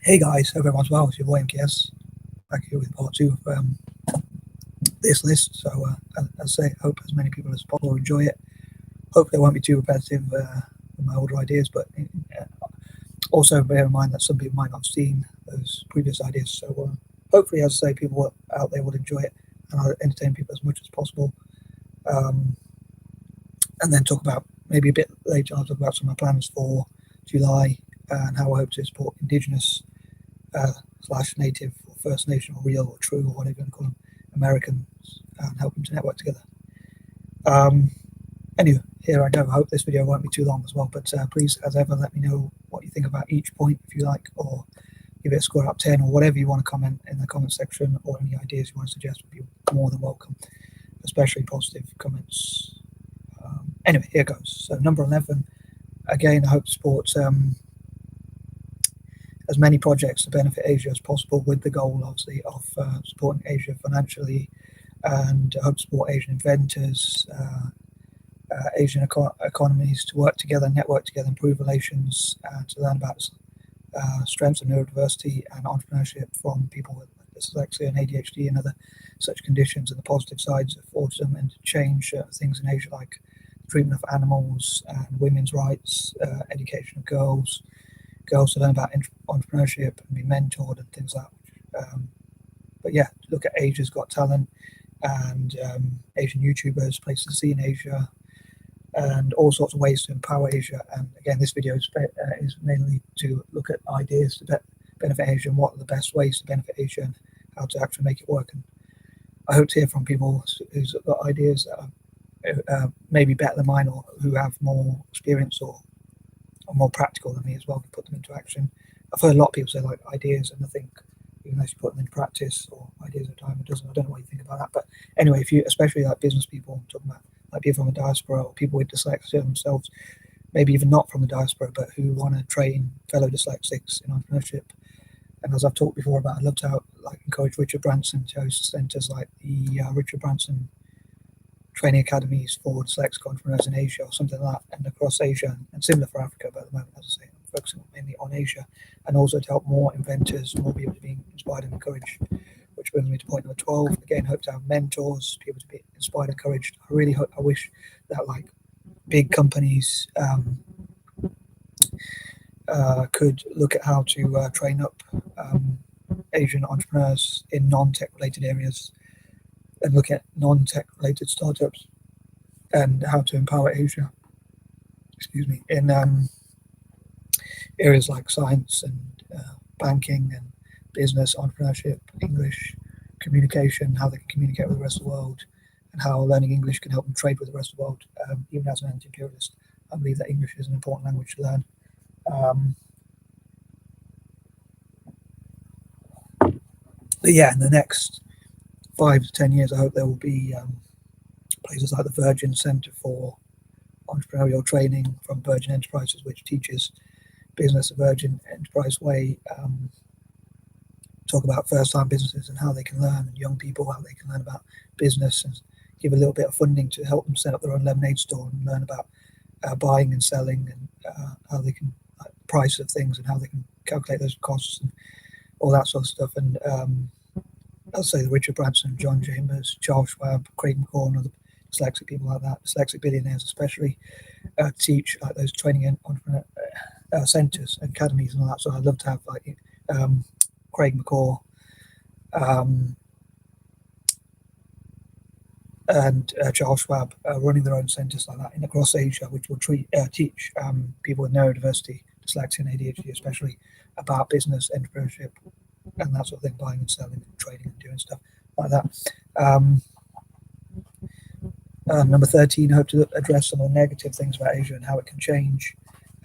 Hey guys, hope everyone's well. It's your boy M.K.S. back here with part two of this list. So, as I say, hope as many people as possible enjoy it. Hope they won't be too repetitive with my older ideas, but also bear in mind that some people might not have seen those previous ideas. So, hopefully, as I say, people out there will enjoy it, and I'll entertain people as much as possible. And then talk about maybe a bit later. I'll talk about some of my plans for July and how I hope to support Indigenous / native or First Nation or real or true or whatever you want to call them Americans and help them to network together. Anyway, here I go. I hope this video won't be too long as well, but please, as ever, let me know what you think about each point if you like, or give it a score out of 10 or whatever you want to comment in the comment section, or any ideas you want to suggest would be more than welcome, especially positive comments. Anyway, here goes. So number 11, again, I hope to support as many projects to benefit Asia as possible, with the goal, obviously, of supporting Asia financially, and I hope to support Asian inventors, Asian economies to work together, network together, improve relations, to learn about strengths of neurodiversity and entrepreneurship from people with dyslexia and ADHD and other such conditions, and the positive sides of autism, and to change things in Asia like treatment of animals and women's rights, education of girls to learn about entrepreneurship and be mentored and things like that. But yeah, look at Asia's Got Talent and Asian YouTubers, places to see in Asia, and all sorts of ways to empower Asia. And again, this video is mainly to look at ideas to benefit Asia, and what are the best ways to benefit Asia and how to actually make it work. And I hope to hear from people who's got ideas that are maybe better than mine, or who have more experience or more practical than me as well, to put them into action. I've heard a lot of people say like ideas, and I think unless you put them into practice, or ideas at a time, it doesn't. I don't know what you think about that, but anyway, if you, especially like business people, I'm talking about like people from the diaspora or people with dyslexia themselves, maybe even not from the diaspora, but who want to train fellow dyslexics in entrepreneurship. And as I've talked before about, I'd love to encourage Richard Branson to host centres like the Richard Branson training academies for dyslexic entrepreneurs in Asia, or something like that, and across Asia, and similar for Africa. But at the moment, as I say, I'm focusing mainly on Asia, and also to help more inventors, more people to be inspired and encouraged. Which brings me to point number 12. Again, hope to have mentors, people to be inspired and encouraged. I really hope, I wish that like big companies could look at how to train up Asian entrepreneurs in non-tech related areas, and look at non-tech related startups and how to empower Asia, in areas like science and banking and business, entrepreneurship, English, communication, how they can communicate with the rest of the world, and how learning English can help them trade with the rest of the world. Even as an anti-imperialist, I believe that English is an important language to learn. But yeah, in the next 5 to 10 years, I hope there will be places like the Virgin Centre for Entrepreneurial Training from Virgin Enterprises, which teaches business the Virgin Enterprise way, talk about first-time businesses and how they can learn, and young people how they can learn about business, and give a little bit of funding to help them set up their own lemonade store and learn about buying and selling, and how they can price of things, and how they can calculate those costs and all that sort of stuff. And I'll say the Richard Branson, John Chambers, Charles Schwab, Craig McCall, and other dyslexic people like that, dyslexic billionaires especially, teach like those training and entrepreneur centres, academies, and all that. So I'd love to have like Craig McCall and Charles Schwab running their own centres like that in across Asia, which will teach people with neurodiversity, dyslexia and ADHD especially, about business, entrepreneurship, and that sort of thing, buying and selling and trading and doing stuff like that. Number 13, I hope to address some of the negative things about Asia and how it can change,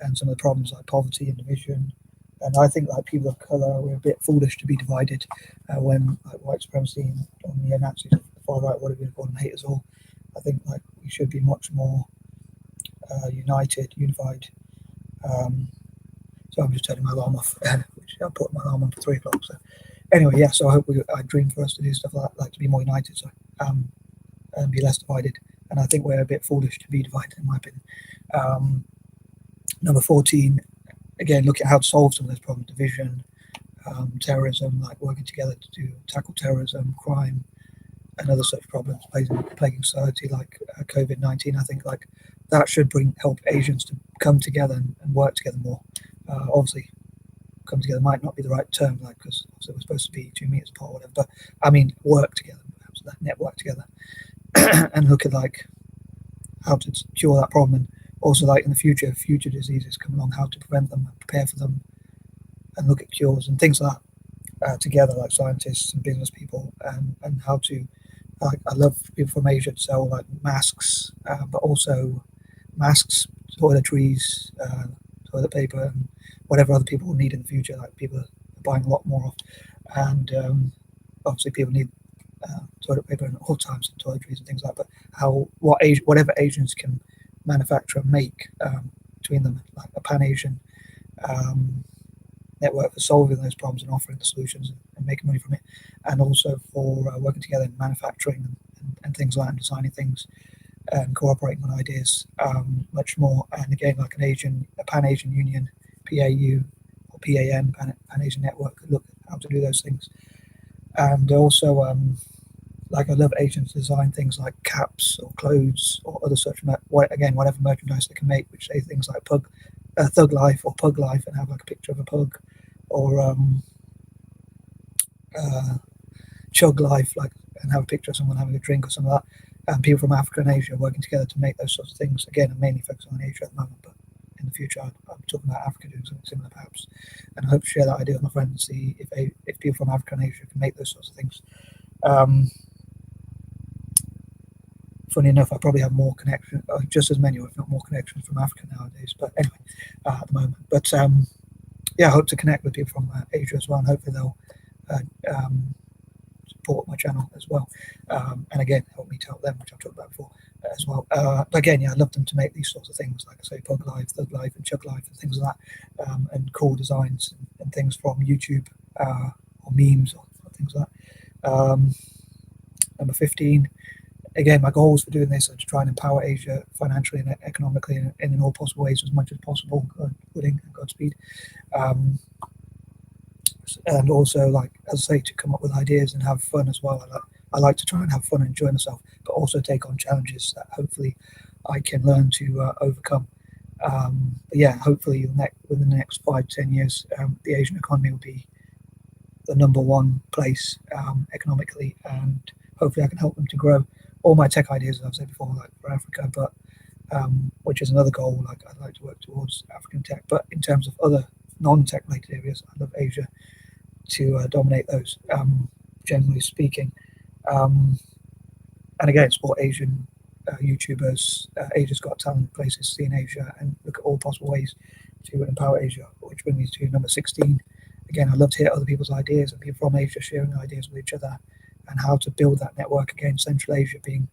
and some of the problems like poverty and division. And I think like people of colour, we're a bit foolish to be divided when like white supremacy and neo-Nazis, the far right, whatever you call them, hate us all. I think like we should be much more unified. So I'm just turning my alarm off, which I put my alarm on for 3 o'clock. So anyway, yeah. So I hope I dream for us to do stuff like to be more united, so and be less divided. And I think we're a bit foolish to be divided, in my opinion. Number 14, again, look at how to solve some of those problems: division, terrorism, like working together to tackle terrorism, crime, and other such problems plaguing society, like COVID-19. I think like that should help Asians to come together and work together more. Obviously, come together might not be the right term, like because we're supposed to be 2 meters apart, or whatever. But I mean, work together, perhaps that network together, and look at like how to cure that problem, and also like in the future diseases come along, how to prevent them and prepare for them, and look at cures and things like that together, like scientists and business people, and how to. Like, I love people from Asia to sell like masks, but also masks, toiletries, toilet paper, and whatever other people will need in the future. Like people are buying a lot more of, and obviously people need toilet paper and all types of toiletries and things like that. But whatever Asians can manufacture and make between them, like a Pan-Asian network for solving those problems and offering the solutions and making money from it, and also for working together in manufacturing and things like that, and designing things and cooperating on ideas much more. And again, like a Pan-Asian Union, PAU or PAN, Pan-Asian Network, look at how to do those things. And also, like I love Asians design things like caps or clothes or other such, whatever merchandise they can make, which say things like Thug Life or Pug Life, and have like a picture of a pug, or Chug Life, like, and have a picture of someone having a drink or something like that. And people from Africa and Asia working together to make those sorts of things. Again, I'm mainly focusing on Asia at the moment, but in the future I'm talking about Africa doing something similar perhaps. And I hope to share that idea with my friends and see if people from Africa and Asia can make those sorts of things. Funny enough, I probably have more connections, just as many, or if not more connections from Africa nowadays. But anyway, at the moment. But yeah, I hope to connect with people from Asia as well, and hopefully they'll support my channel as well. And again, help me to help them, which I've talked about before as well. But again, yeah, I'd love them to make these sorts of things, like I say, Pug Life, Thug Life, and Chug Life, and things like that, and cool designs and things from YouTube or memes or things like that. Number 15. Again, my goals for doing this are to try and empower Asia financially and economically and in all possible ways as much as possible, God willing and Godspeed. And also, like, as I say, to come up with ideas and have fun as well. I like to try and have fun and enjoy myself, but also take on challenges that hopefully I can learn to overcome. But yeah, hopefully within the next 5-10 years, the Asian economy will be the #1 place economically, and hopefully I can help them to grow. All my tech ideas, as I've said before, like for Africa, but which is another goal. Like I'd like to work towards African tech, but in terms of other non-tech related areas, I love Asia to dominate those. Generally speaking, and again, support Asian YouTubers, Asia's Got Talent, places to see in Asia, and look at all possible ways to empower Asia. Which brings me to number 16. Again, I love to hear other people's ideas and people from Asia sharing ideas with each other, and how to build that network. Again, Central Asia being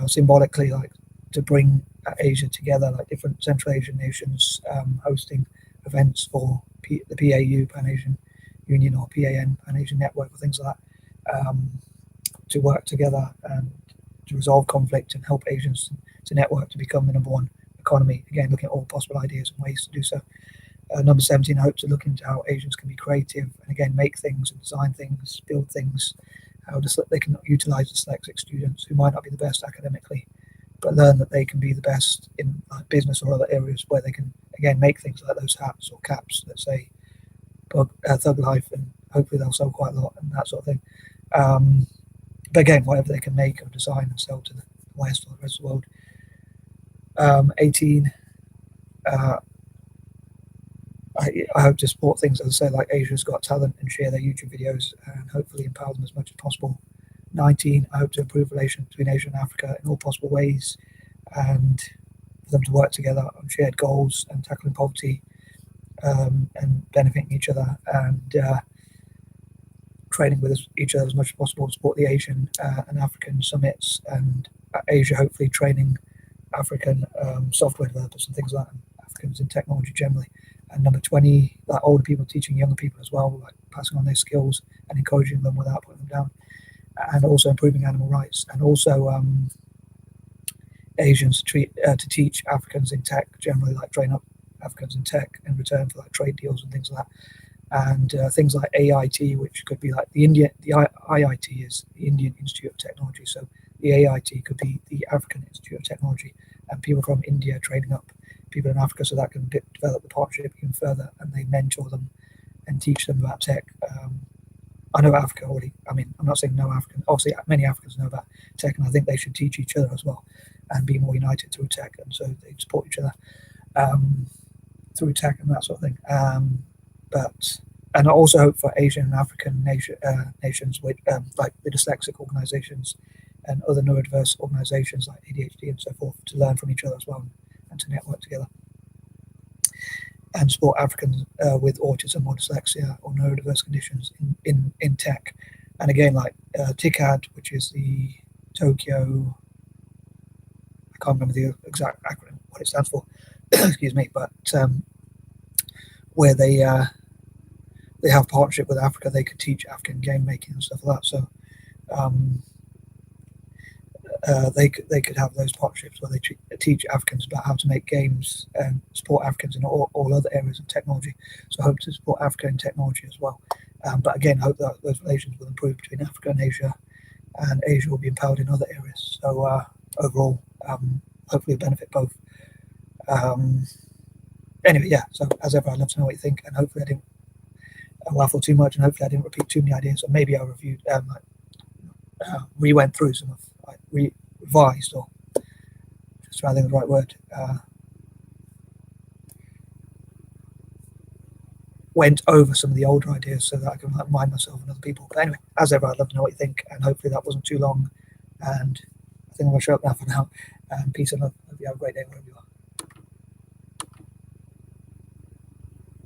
symbolically like to bring Asia together, like different Central Asian nations hosting events for the PAU, Pan-Asian Union, or PAN, Pan-Asian Network, or things like that, to work together and to resolve conflict and help Asians to network to become the #1 economy. Again, looking at all possible ideas and ways to do so. Number 17, I hope to look into how Asians can be creative and again make things and design things, build things, how they can utilize dyslexic students who might not be the best academically, but learn that they can be the best in business or other areas where they can again make things like those hats or caps that say Thug Life, and hopefully they'll sell quite a lot and that sort of thing. But again, whatever they can make or design and sell to the West or the rest of the world. 18. I hope to support things, as I say, like Asia's Got Talent, and share their YouTube videos and hopefully empower them as much as possible. 19, I hope to improve relations between Asia and Africa in all possible ways, and for them to work together on shared goals and tackling poverty, and benefiting each other, and training with each other as much as possible to support the Asian and African summits, and Asia hopefully training African software developers and things like that, and Africans in technology generally. And number 20, like older people teaching younger people as well, like passing on their skills and encouraging them without putting them down, and also improving animal rights, and also Asians to teach Africans in tech generally, like train up Africans in tech in return for like trade deals and things like that, and things like AIT, which could be like the IIT is the Indian Institute of Technology, so the AIT could be the African Institute of Technology, and people from India training up people in Africa, so that can develop the partnership even further, and they mentor them and teach them about tech. I know Africa already. I mean, I'm not saying no African. Obviously, many Africans know about tech, and I think they should teach each other as well, and be more united through tech, and so they support each other through tech and that sort of thing. And I also hope for Asian and African nations with like the dyslexic organisations and other neurodiverse organisations like ADHD and so forth to learn from each other as well and to network together and support Africans with autism or dyslexia or neurodiverse conditions in tech. And again, like TICAD, which is the Tokyo, I can't remember the exact acronym, what it stands for, excuse me, but where they have partnership with Africa, they could teach African game making and stuff like that. So they could have those partnerships where they teach Africans about how to make games and support Africans in all other areas of technology. So I hope to support Africa in technology as well. But again, hope that those relations will improve between Africa and Asia will be empowered in other areas. So overall, hopefully benefit both. Anyway, yeah, so as ever, I'd love to know what you think, and hopefully I didn't waffle too much, and hopefully I didn't repeat too many ideas, or maybe I reviewed, re-went through some of, like, revised, or just trying to think of the right word, went over some of the older ideas so that I can remind myself and other people. But anyway, as ever, I'd love to know what you think, and hopefully that wasn't too long, and I think I'm going to shut up now for now, and peace and love. Hope you have a great day wherever you are.